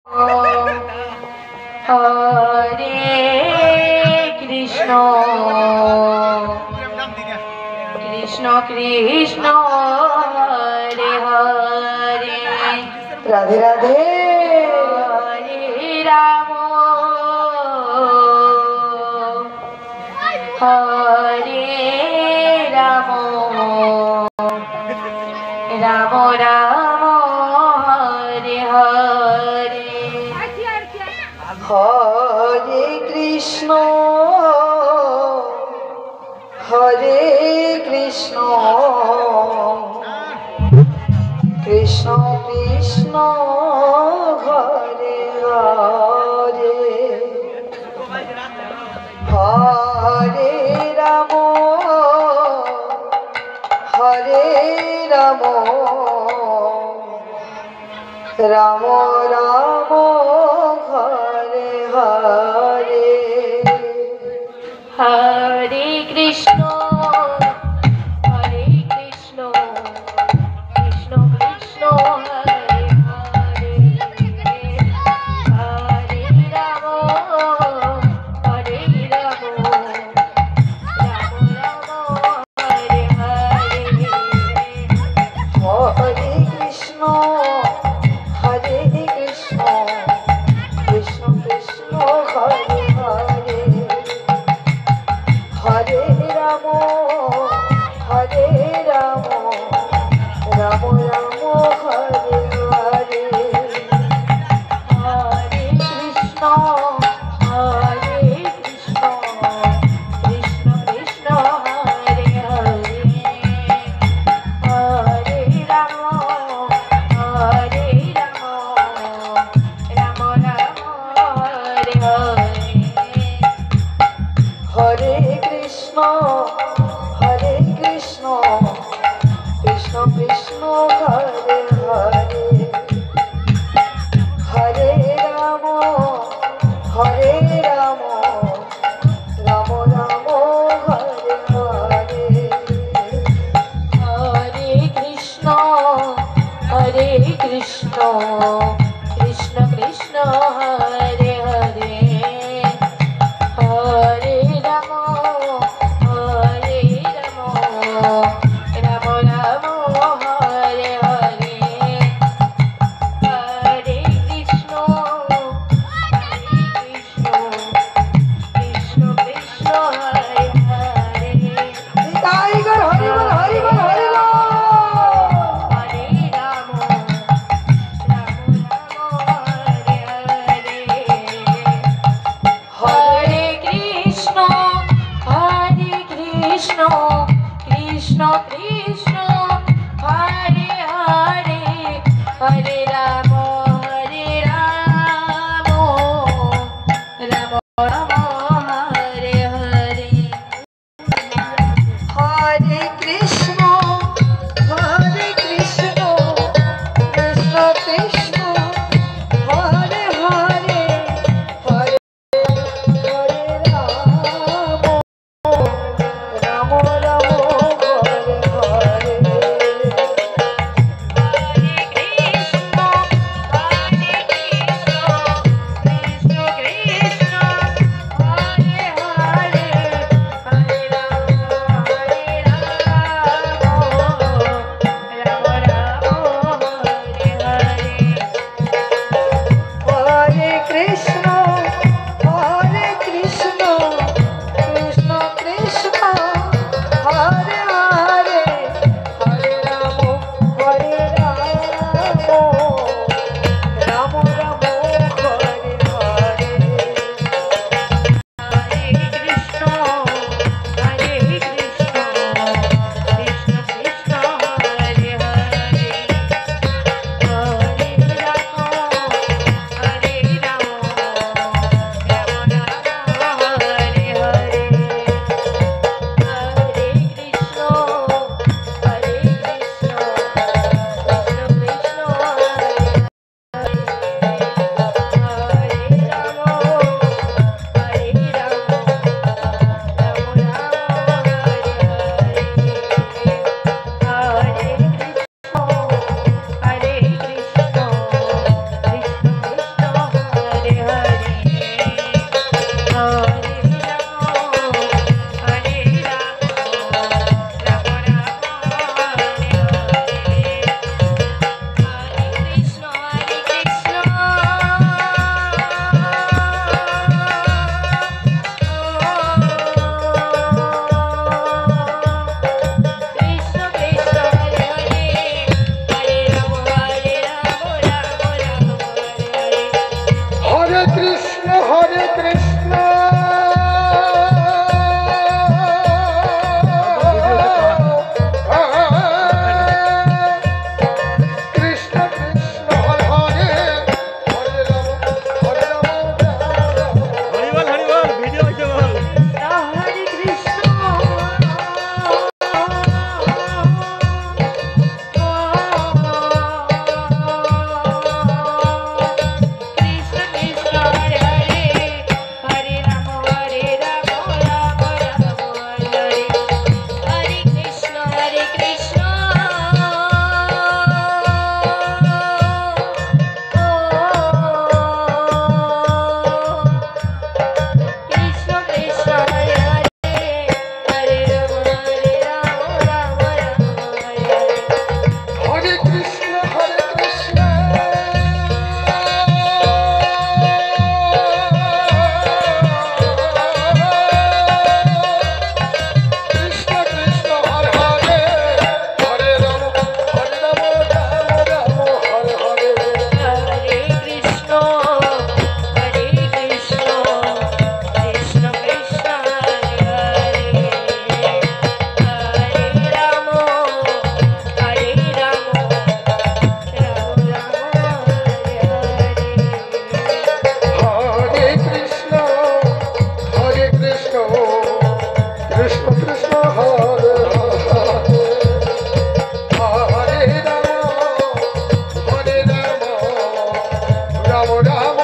হরে কৃষ্ণ কৃষ্ণ কৃষ্ণ হরে হরে রাধে রাধে হরে Ram Hare Ram Ram Ram Hare Hare Hare Krishna Hare Krishna Krishna Krishna Hare Hare Hare Ram Hare Ram Ram Ram Hare Hare Hare Krishna Hare Krishna Krishna Krishna Hare Hare Hare Ram Hare Ram Ram Ram Hare Hare Hare Krishna Hare Krishna Krishna Krishna Hare Hare Hare Ram Hare Ram Ram Ram Hare Hare Hare Krishna Hare Krishna Krishna Krishna Hare Hare Hare Ram Hare Ram Ram Ram Hare Hare Hare Krishna Hare Krishna Krishna Krishna Hare Hare Hare Ram Hare Ram Ram Ram Hare Hare Hare Krishna Hare Krishna Krishna Krishna Hare Hare Hare Ram Hare Ram Ram Ram Hare Hare Hare Krishna Krishna Krishna Hare Hare tiger Hari বল হরি বল হরি বল Hare Ram Ram Hare Krishna Krishna Krishna Hare Hare Hare Rama Hare Rama হরিবল video হচ্ছে বল হরে কৃষ্ণ কৃষ্ণ কৃষ্ণ হরে হরে হরে রাম রাম রাম হরে হরে কৃষ্ণ কৃষ্ণ কৃষ্ণ হরে হরে হরে রাম রাম রাম হরে হরে Hare Krishna Hare Krishna Krishna Krishna Hare Hare Hare Rama Hare Rama Rama Rama Hare Hare হরে কৃষ্ণ কৃষ্ণ কৃষ্ণ হরে হরে হরে রাম রাম রাম হরে হরে Hare Krishna Hare Krishna Krishna Krishna Hare Hare Hare Rama Hare Rama Rama Rama